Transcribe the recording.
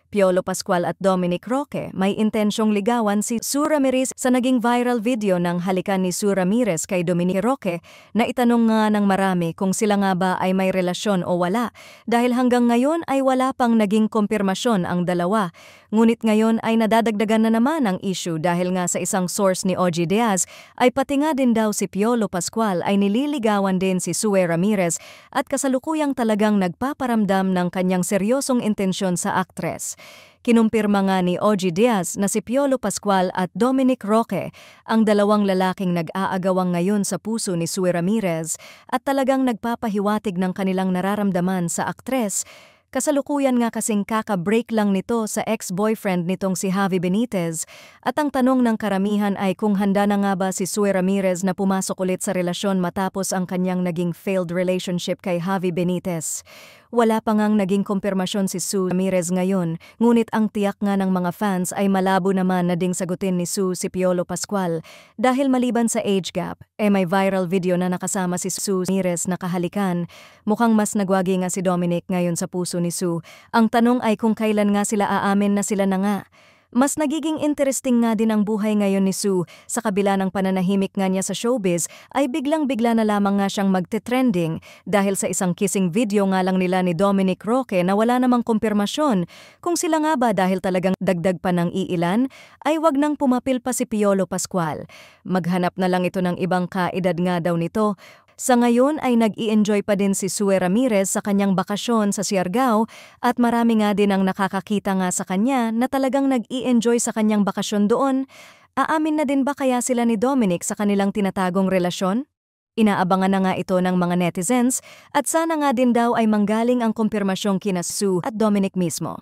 Piolo Pascual at Dominic Roque may intensyong ligawan si Sue Ramirez sa naging viral video ng halikan ni Sue Ramirez kay Dominic Roque na itanong nga ng marami kung sila nga ba ay may relasyon o wala dahil hanggang ngayon ay wala pang naging kumpirmasyon ang dalawa. Ngunit ngayon ay nadadagdagan na naman ang issue dahil nga sa isang source ni Ogie Diaz ay pati nga din daw si Piolo Pascual ay nililigawan din si Sue Ramirez at kasalukuyang talagang nagpaparamdam ng kanyang seryosong intensyon sa aktres. Kinumpirma nga ni Ogie Diaz na si Piolo Pascual at Dominic Roque ang dalawang lalaking nag-aagawang ngayon sa puso ni Sue Ramirez at talagang nagpapahiwatig ng kanilang nararamdaman sa aktres. Kasalukuyan nga kasing kaka-break lang nito sa ex-boyfriend nitong si Javi Benitez at ang tanong ng karamihan ay kung handa na nga ba si Sue Ramirez na pumasok ulit sa relasyon matapos ang kanyang naging failed relationship kay Javi Benitez. Wala pa ngang naging kumpirmasyon si Sue Ramirez ngayon, ngunit ang tiyak nga ng mga fans ay malabo naman na ding sagutin ni Sue si Piolo Pascual dahil maliban sa age gap, may viral video na nakasama si Sue Ramirez na kahalikan. Mukhang mas nagwagi nga si Dominic ngayon sa puso ni Sue. Ang tanong ay kung kailan nga sila aamin na sila na nga. Mas nagiging interesting nga din ang buhay ngayon ni Sue. Sa kabila ng pananahimik nga niya sa showbiz, ay biglang-bigla na lamang nga siyang magte-trending dahil sa isang kissing video nga lang nila ni Dominic Roque na wala namang kumpirmasyon. Kung sila nga ba dahil talagang dagdag pa ng iilan, ay wag nang pumapil pa si Piolo Pascual. Maghanap na lang ito ng ibang kaedad nga daw nito. Sa ngayon ay nag-i-enjoy pa din si Sue Ramirez sa kanyang bakasyon sa Siargao at marami nga din ang nakakakita nga sa kanya na talagang nag-i-enjoy sa kanyang bakasyon doon. Aamin na din ba kaya sila ni Dominic sa kanilang tinatagong relasyon? Inaabangan na nga ito ng mga netizens at sana nga din daw ay manggaling ang kumpirmasyong kina Sue at Dominic mismo.